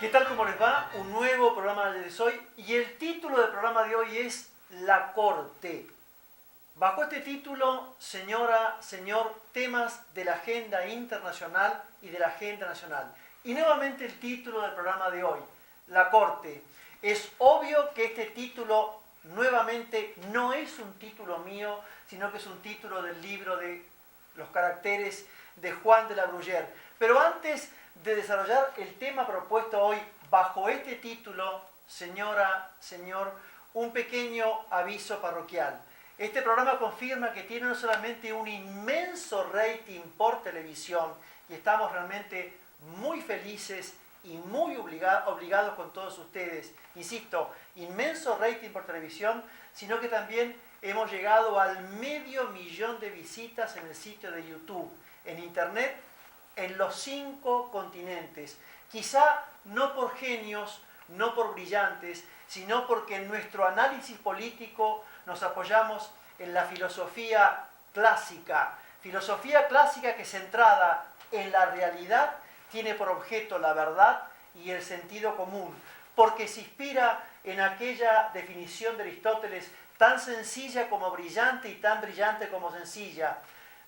¿Qué tal? ¿Cómo les va? Un nuevo programa de hoy y el título del programa de hoy es La Corte. Bajo este título, señora, señor, temas de la agenda internacional y de la agenda nacional. Y nuevamente el título del programa de hoy, La Corte. Es obvio que este título nuevamente no es un título mío, sino que es un título del libro de los caracteres de Juan de la Bruyère. Pero antes de desarrollar el tema propuesto hoy bajo este título, señora, señor, un pequeño aviso parroquial. Este programa confirma que tiene no solamente un inmenso rating por televisión, y estamos realmente muy felices y muy obligados con todos ustedes. Insisto, inmenso rating por televisión, sino que también hemos llegado al 500.000 de visitas en el sitio de YouTube, en Internet, en los 5 continentes. Quizá no por genios, no por brillantes, sino porque en nuestro análisis político nos apoyamos en la filosofía clásica que centrada en la realidad tiene por objeto la verdad y el sentido común, porque se inspira en aquella definición de Aristóteles tan sencilla como brillante y tan brillante como sencilla.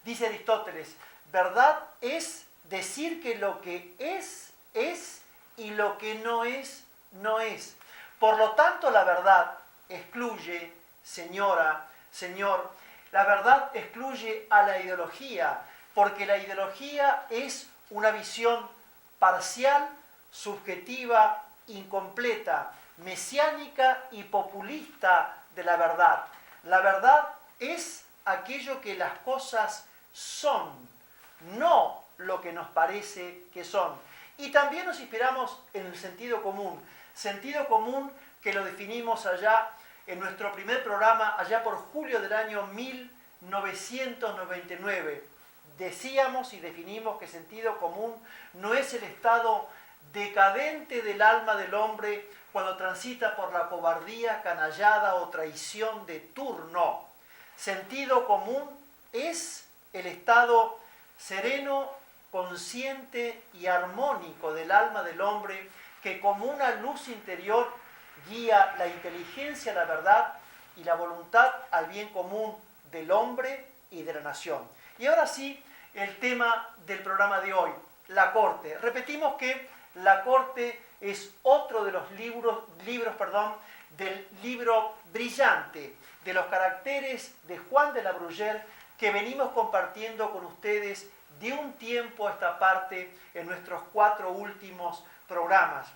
Dice Aristóteles, verdad es decir que lo que es, y lo que no es, no es. Por lo tanto, la verdad excluye, señora, señor, la verdad excluye a la ideología, porque la ideología es una visión parcial, subjetiva, incompleta, mesiánica y populista de la verdad. La verdad es aquello que las cosas son, no lo que nos parece que son. Y también nos inspiramos en el sentido común que lo definimos allá en nuestro primer programa, allá por julio del año 1999. Decíamos y definimos que sentido común no es el estado decadente del alma del hombre cuando transita por la cobardía, canallada o traición de turno. Sentido común es el estado sereno, consciente y armónico del alma del hombre que como una luz interior guía la inteligencia a la verdad y la voluntad al bien común del hombre y de la nación. Y ahora sí, el tema del programa de hoy, la Corte. Repetimos que la Corte es otro de los libros del libro brillante de los caracteres de Juan de la Bruyère que venimos compartiendo con ustedes de un tiempo a esta parte en nuestros 4 últimos programas.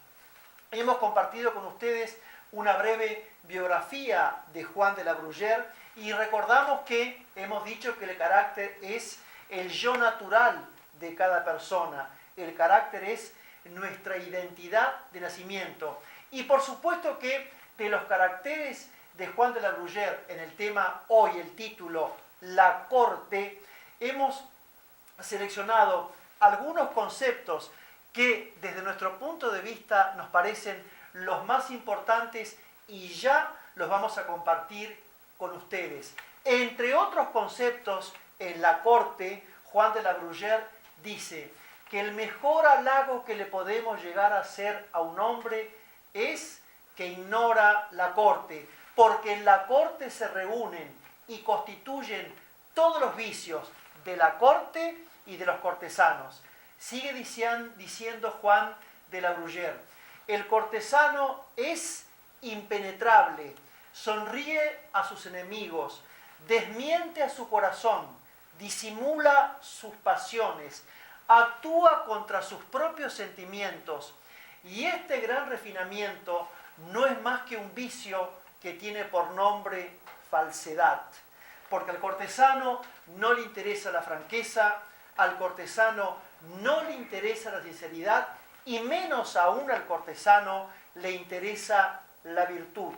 Hemos compartido con ustedes una breve biografía de Juan de la Bruyère y recordamos que hemos dicho que el carácter es el yo natural de cada persona. El carácter es nuestra identidad de nacimiento. Y por supuesto que de los caracteres de Juan de la Bruyère en el tema hoy, el título La Corte, hemos seleccionado algunos conceptos que desde nuestro punto de vista nos parecen los más importantes y ya los vamos a compartir con ustedes. Entre otros conceptos, en la Corte, Juan de la Bruyère dice que el mejor halago que le podemos llegar a hacer a un hombre es que ignora la Corte, porque en la Corte se reúnen y constituyen todos los vicios de la Corte y de los cortesanos. Sigue diciendo Juan de la Bruyère, el cortesano es impenetrable, sonríe a sus enemigos, desmiente a su corazón, disimula sus pasiones, actúa contra sus propios sentimientos, y este gran refinamiento no es más que un vicio que tiene por nombre falsedad, porque al cortesano no le interesa la franqueza, al cortesano no le interesa la sinceridad y menos aún al cortesano le interesa la virtud.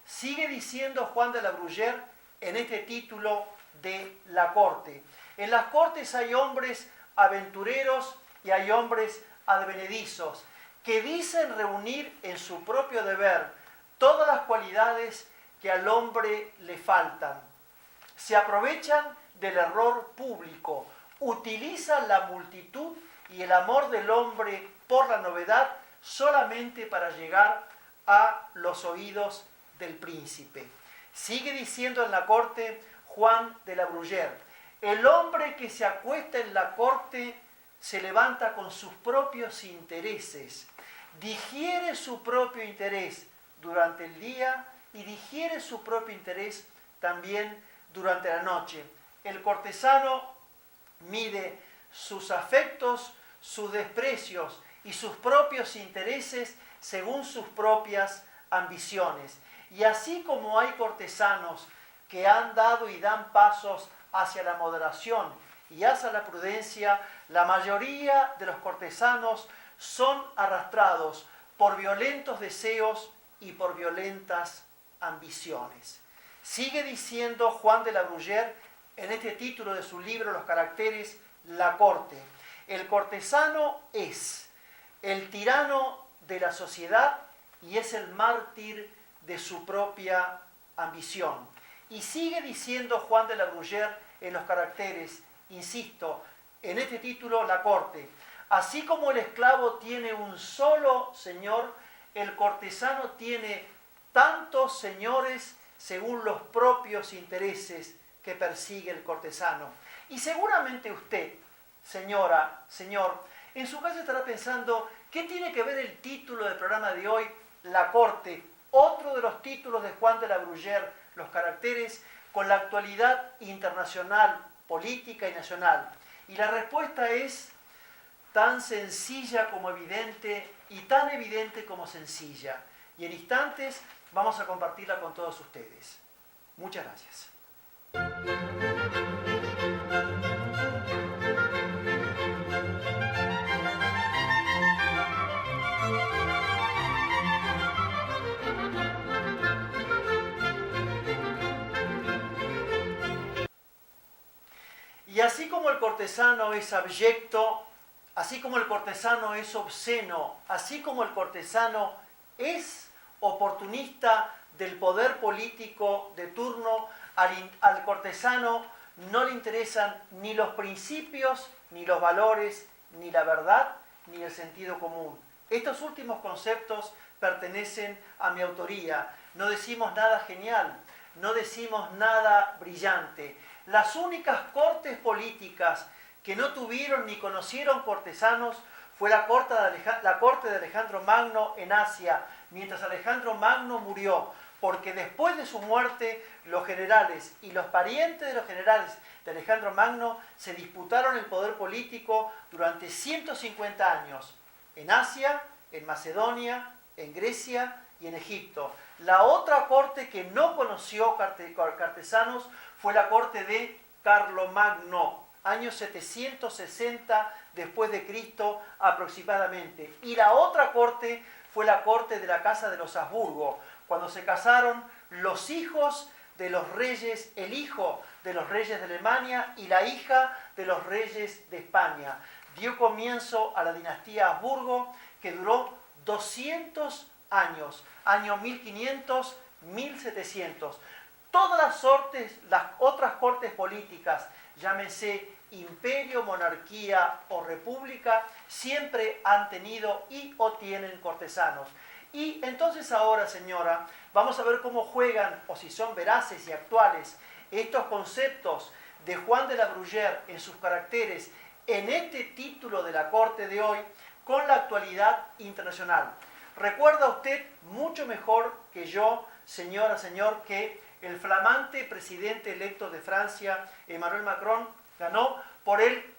Sigue diciendo Juan de la Bruyère en este título de La Corte. En las cortes hay hombres aventureros y hay hombres advenedizos que dicen reunir en su propio deber todas las cualidades que al hombre le faltan. Se aprovechan del error público, utilizan la multitud y el amor del hombre por la novedad solamente para llegar a los oídos del príncipe. Sigue diciendo en la corte Juan de la Bruyère: el hombre que se acuesta en la corte se levanta con sus propios intereses, digiere su propio interés durante el día y digiere su propio interés también durante la noche. El cortesano mide sus afectos, sus desprecios y sus propios intereses según sus propias ambiciones. Y así como hay cortesanos que han dado y dan pasos hacia la moderación y hacia la prudencia, la mayoría de los cortesanos son arrastrados por violentos deseos y por violentas ambiciones. Sigue diciendo Juan de la Bruyère en este título de su libro Los caracteres, la corte: el cortesano es el tirano de la sociedad y es el mártir de su propia ambición. Y sigue diciendo Juan de la Bruyère en Los caracteres, insisto, en este título, la corte: así como el esclavo tiene un solo señor, el cortesano tiene tantos señores según los propios intereses que persigue el cortesano. Y seguramente usted, señora, señor, en su casa estará pensando: ¿qué tiene que ver el título del programa de hoy, la corte, otro de los títulos de Juan de la Bruyère, Los caracteres, con la actualidad internacional, política y nacional? Y la respuesta es tan sencilla como evidente y tan evidente como sencilla. Y en instantes vamos a compartirla con todos ustedes. Muchas gracias. Y así como el cortesano es abyecto, así como el cortesano es obsceno, así como el cortesano es oportunista del poder político de turno, al cortesano no le interesan ni los principios, ni los valores, ni la verdad, ni el sentido común. Estos últimos conceptos pertenecen a mi autoría. No decimos nada genial, no decimos nada brillante. Las únicas cortes políticas que no tuvieron ni conocieron cortesanos fue la corte de Alejandro Magno en Asia, mientras Alejandro Magno murió, porque después de su muerte los generales y los parientes de los generales de Alejandro Magno se disputaron el poder político durante 150 años, en Asia, en Macedonia, en Grecia y en Egipto. La otra corte que no conoció cortesanos fue la corte de Carlomagno, año 760 después de Cristo aproximadamente. Y la otra corte fue la corte de la Casa de los Habsburgo, cuando se casaron los hijos de los reyes, el hijo de los reyes de Alemania y la hija de los reyes de España. Dio comienzo a la dinastía Habsburgo, que duró 200 años, año 1500, 1700. Todas las otras cortes políticas, llámese imperio, monarquía o república, siempre han tenido y o tienen cortesanos. Y entonces ahora, señora, vamos a ver cómo juegan, o si son veraces y actuales, estos conceptos de Juan de la Bruyère en sus caracteres, en este título de la corte de hoy, con la actualidad internacional. Recuerda usted mucho mejor que yo, señora, señor, que el flamante presidente electo de Francia, Emmanuel Macron, ganó por el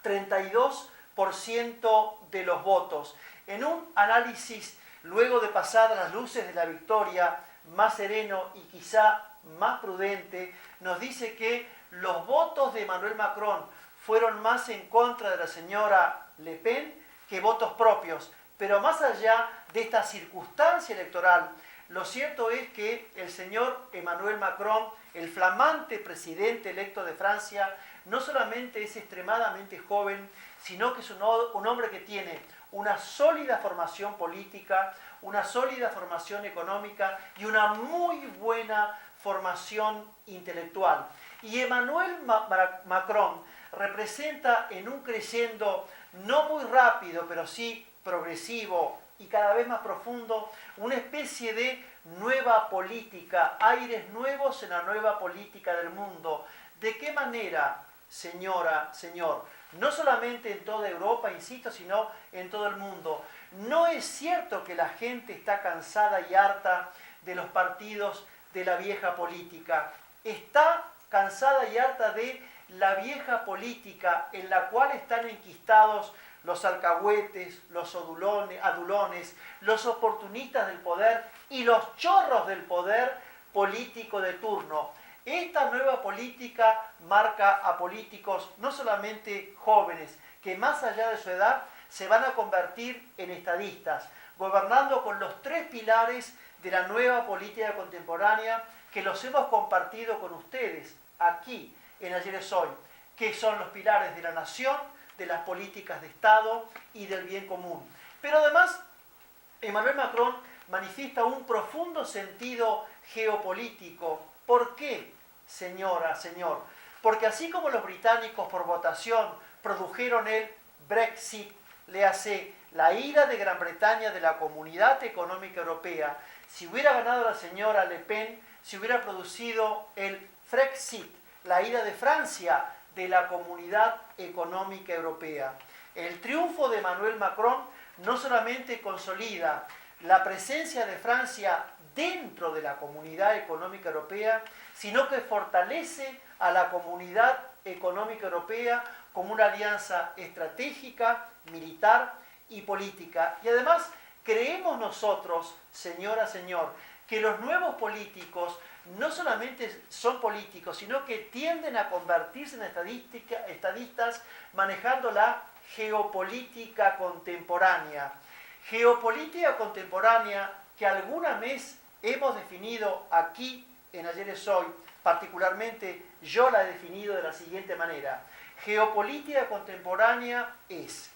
32% de los votos. En un análisis, luego de pasadas las luces de la victoria, más sereno y quizá más prudente, nos dice que los votos de Emmanuel Macron fueron más en contra de la señora Le Pen que votos propios. Pero más allá de esta circunstancia electoral, lo cierto es que el señor Emmanuel Macron, el flamante presidente electo de Francia, no solamente es extremadamente joven, sino que es un hombre que tiene una sólida formación política, una sólida formación económica y una muy buena formación intelectual. Y Emmanuel Macron representa en un creciendo no muy rápido, pero sí progresivo y cada vez más profundo, una especie de nueva política, aires nuevos en la nueva política del mundo. ¿De qué manera, señora, señor? No solamente en toda Europa, insisto, sino en todo el mundo. No es cierto que la gente está cansada y harta de los partidos de la vieja política. Está cansada y harta de la vieja política en la cual están enquistados los alcahuetes, los adulones, los oportunistas del poder y los chorros del poder político de turno. Esta nueva política marca a políticos no solamente jóvenes, que más allá de su edad se van a convertir en estadistas, gobernando con los 3 pilares de la nueva política contemporánea que los hemos compartido con ustedes aquí en Ayer es Hoy, que son los pilares de la nación, de las políticas de Estado y del bien común. Pero además, Emmanuel Macron manifiesta un profundo sentido geopolítico. ¿Por qué, señora, señor? Porque así como los británicos por votación produjeron el Brexit, le hace la ida de Gran Bretaña de la Comunidad Económica Europea, si hubiera ganado la señora Le Pen, se hubiera producido el Frexit, la ida de Francia de la Comunidad Económica Europea. El triunfo de Emmanuel Macron no solamente consolida la presencia de Francia dentro de la Comunidad Económica Europea, sino que fortalece a la Comunidad Económica Europea como una alianza estratégica, militar y política. Y además, creemos nosotros, señora, señor, que los nuevos políticos no solamente son políticos, sino que tienden a convertirse en estadistas manejando la geopolítica contemporánea. Geopolítica contemporánea que alguna vez hemos definido aquí en Ayer es Hoy, particularmente yo la he definido de la siguiente manera. Geopolítica contemporánea es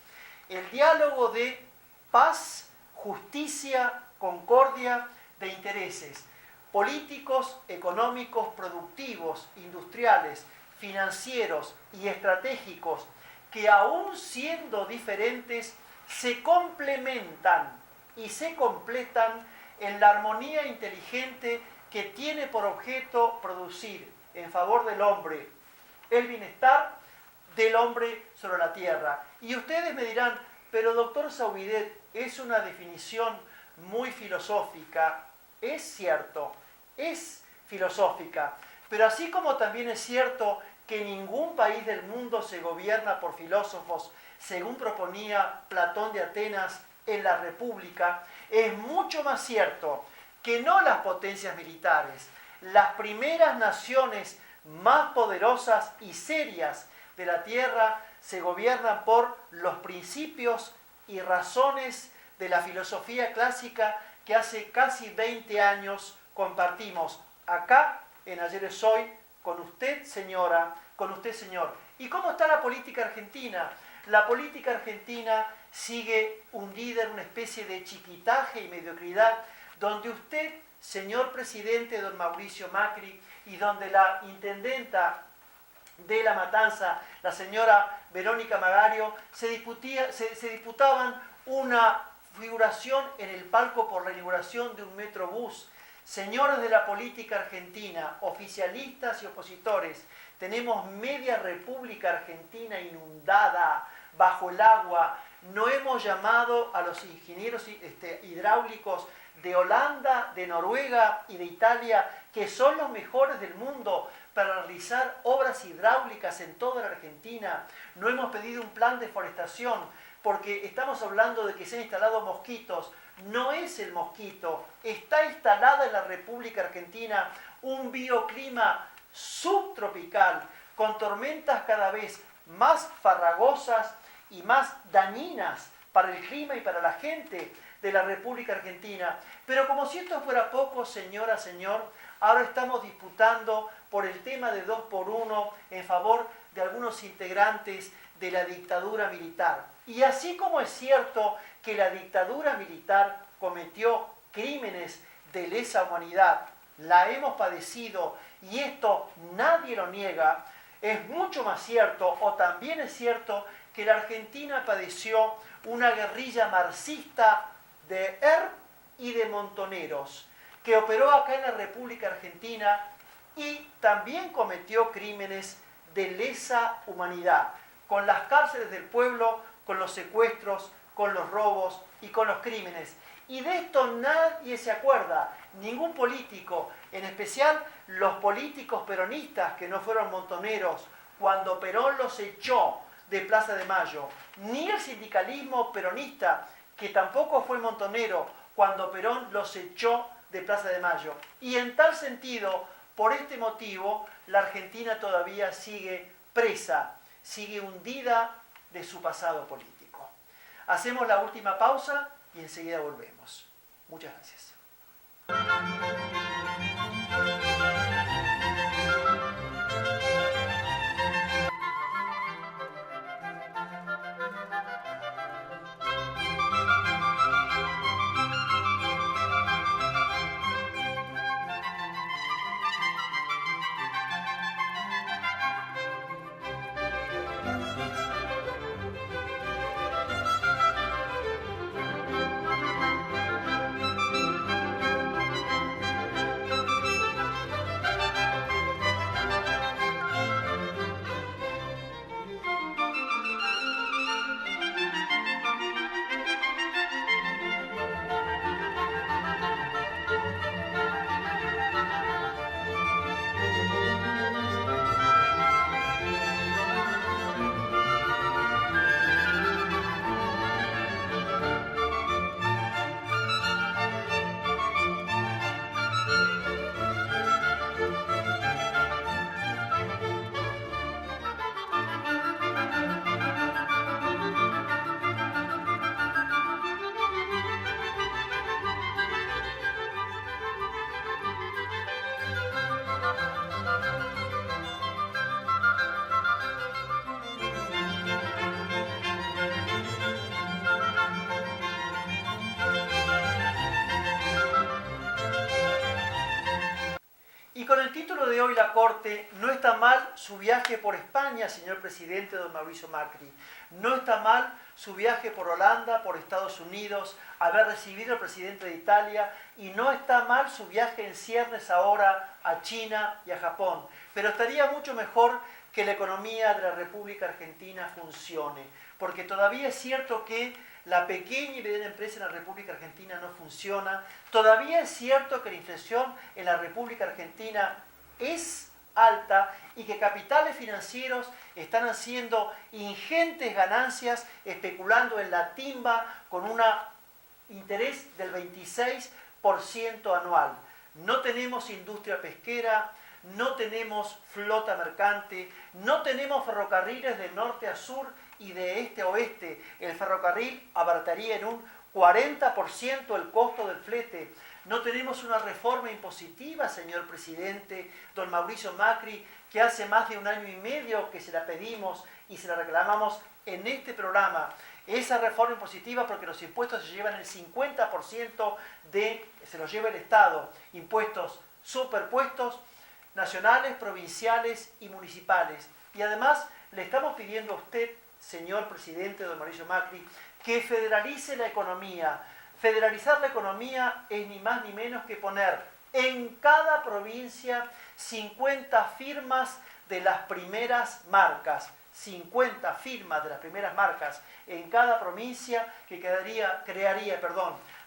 el diálogo de paz, justicia, concordia de intereses políticos, económicos, productivos, industriales, financieros y estratégicos que aún siendo diferentes se complementan y se completan en la armonía inteligente que tiene por objeto producir en favor del hombre el bienestar del hombre sobre la tierra. Y ustedes me dirán, pero doctor Sauvidet, es una definición muy filosófica. Es cierto, es filosófica, pero así como también es cierto que ningún país del mundo se gobierna por filósofos, según proponía Platón de Atenas en la República, es mucho más cierto que no las potencias militares, las primeras naciones más poderosas y serias de la Tierra se gobiernan por los principios y razones de la filosofía clásica que hace casi 20 años compartimos acá en Ayer es Hoy con usted, señora, con usted, señor. ¿Y cómo está la política argentina? La política argentina sigue hundida en una especie de chiquitaje y mediocridad, donde usted, señor presidente don Mauricio Macri, y donde la intendenta de La Matanza, la señora Verónica Magario, se disputaban una figuración en el palco por la inauguración de un metrobús. Señores de la política argentina, oficialistas y opositores, tenemos media República Argentina inundada, bajo el agua. No hemos llamado a los ingenieros hidráulicos de Holanda, de Noruega y de Italia, que son los mejores del mundo, para realizar obras hidráulicas en toda la Argentina. No hemos pedido un plan de forestación, porque estamos hablando de que se han instalado mosquitos. No es el mosquito, está instalada en la República Argentina un bioclima subtropical, con tormentas cada vez más farragosas y más dañinas para el clima y para la gente de la República Argentina. Pero como si esto fuera poco, señora, señor, ahora estamos disputando por el tema de 2x1 en favor de algunos integrantes de la dictadura militar. Y así como es cierto que la dictadura militar cometió crímenes de lesa humanidad, la hemos padecido y esto nadie lo niega, es mucho más cierto, o también es cierto, que la Argentina padeció una guerrilla marxista de ERP y de Montoneros, que operó acá en la República Argentina y también cometió crímenes de lesa humanidad, con las cárceles del pueblo, con los secuestros, con los robos y con los crímenes. Y de esto nadie se acuerda, ningún político, en especial los políticos peronistas que no fueron montoneros cuando Perón los echó de Plaza de Mayo, ni el sindicalismo peronista, que tampoco fue montonero cuando Perón los echó de Plaza de Mayo. Y en tal sentido, por este motivo, la Argentina todavía sigue presa, sigue hundida de su pasado político. Hacemos la última pausa y enseguida volvemos. Muchas gracias. Y con el título de hoy, La Corte, no está mal su viaje por España, señor presidente don Mauricio Macri. No está mal su viaje por Holanda, por Estados Unidos, haber recibido al presidente de Italia. Y no está mal su viaje en ciernes ahora a China y a Japón. Pero estaría mucho mejor que la economía de la República Argentina funcione. Porque todavía es cierto que la pequeña y mediana empresa en la República Argentina no funciona. Todavía es cierto que la inflación en la República Argentina es alta y que capitales financieros están haciendo ingentes ganancias especulando en la timba con un interés del 26% anual. No tenemos industria pesquera, no tenemos flota mercante, no tenemos ferrocarriles de norte a sur y de este a oeste. El ferrocarril abarataría en un 40% el costo del flete. No tenemos una reforma impositiva, señor presidente, don Mauricio Macri, que hace más de un año y medio que se la pedimos y se la reclamamos en este programa. Esa reforma impositiva, porque los impuestos se llevan el 50% se los lleva el Estado. Impuestos superpuestos, nacionales, provinciales y municipales. Y además le estamos pidiendo a usted, señor presidente don Mauricio Macri, que federalice la economía. Federalizar la economía es ni más ni menos que poner en cada provincia 50 firmas de las primeras marcas. 50 firmas de las primeras marcas en cada provincia que crearía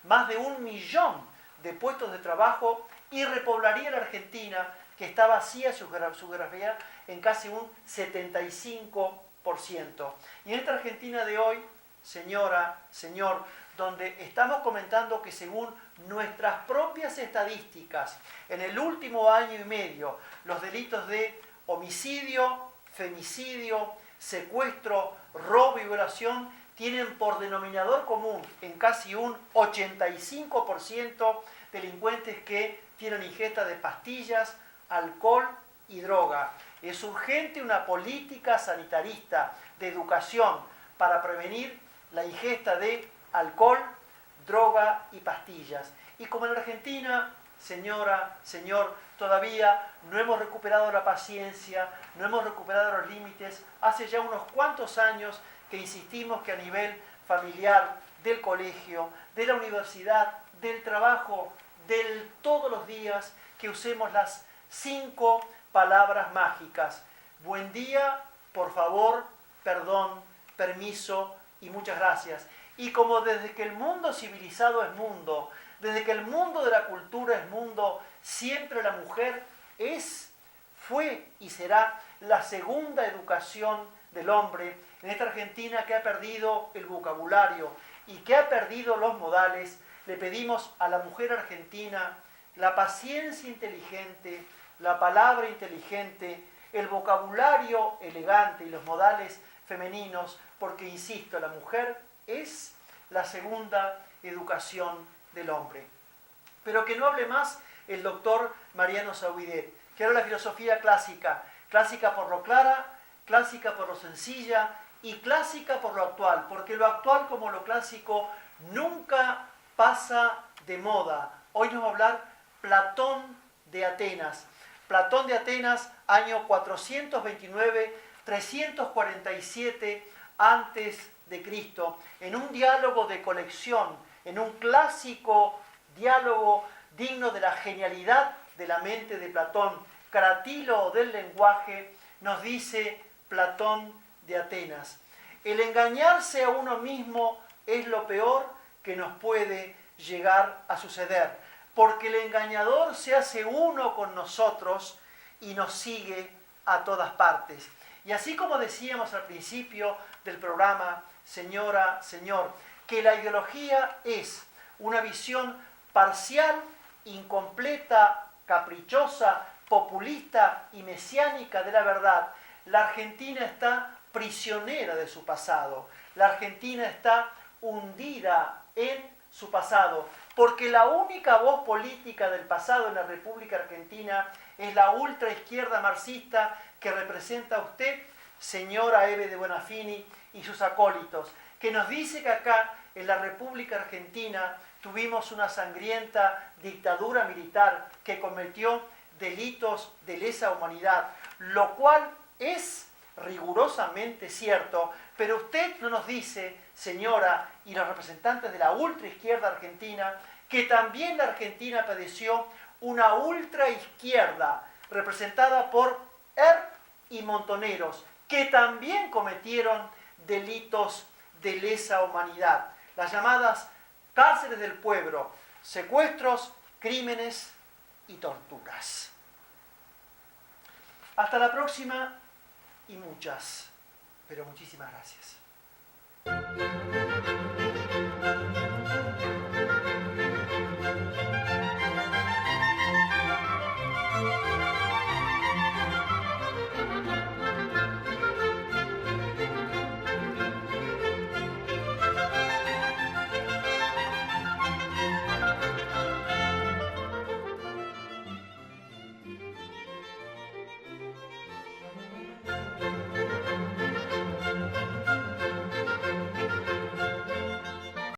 más de 1 millón de puestos de trabajo y repoblaría la Argentina, que está vacía su geografía en casi un 75%. Y en esta Argentina de hoy, señora, señor, donde estamos comentando que según nuestras propias estadísticas, en el último año y medio, los delitos de homicidio, femicidio, secuestro, robo y violación tienen por denominador común en casi un 85% delincuentes que tienen ingesta de pastillas, alcohol y droga. Es urgente una política sanitarista de educación para prevenir la ingesta de alcohol, droga y pastillas. Y como en Argentina, señora, señor, todavía no hemos recuperado la paciencia, no hemos recuperado los límites. Hace ya unos cuantos años que insistimos que a nivel familiar, del colegio, de la universidad, del trabajo, del todos los días, que usemos las 5 palabras mágicas. Buen día, por favor, perdón, permiso y muchas gracias. Y como desde que el mundo civilizado es mundo, desde que el mundo de la cultura es mundo, siempre la mujer es, fue y será la segunda educación del hombre en esta Argentina que ha perdido el vocabulario y que ha perdido los modales. Le pedimos a la mujer argentina la paciencia inteligente, la palabra inteligente, el vocabulario elegante y los modales femeninos, porque, insisto, la mujer es la segunda educación del hombre. Pero que no hable más el doctor Mariano Zauidet, que era la filosofía clásica, clásica por lo clara, clásica por lo sencilla y clásica por lo actual, porque lo actual como lo clásico nunca pasa de moda. Hoy nos va a hablar Platón de Atenas. Platón de Atenas, año 429-347 antes de Cristo, en un diálogo de colección, en un clásico diálogo digno de la genialidad de la mente de Platón, Cratilo del lenguaje, nos dice Platón de Atenas: el engañarse a uno mismo es lo peor que nos puede llegar a suceder, porque el engañador se hace uno con nosotros y nos sigue a todas partes. Y así como decíamos al principio del programa, señora, señor, que la ideología es una visión parcial, incompleta, caprichosa, populista y mesiánica de la verdad, la Argentina está prisionera de su pasado. La Argentina está hundida en su pasado, porque la única voz política del pasado en la República Argentina es la ultraizquierda marxista que representa a usted, señora Eve de Bonafini, y sus acólitos, que nos dice que acá en la República Argentina tuvimos una sangrienta dictadura militar que cometió delitos de lesa humanidad, lo cual es rigurosamente cierto, pero usted no nos dice, señora, y los representantes de la ultraizquierda argentina, que también la Argentina padeció una ultraizquierda representada por ERP y Montoneros, que también cometieron delitos de lesa humanidad, las llamadas cárceles del pueblo, secuestros, crímenes y torturas. Hasta la próxima y muchas, pero muchísimas gracias.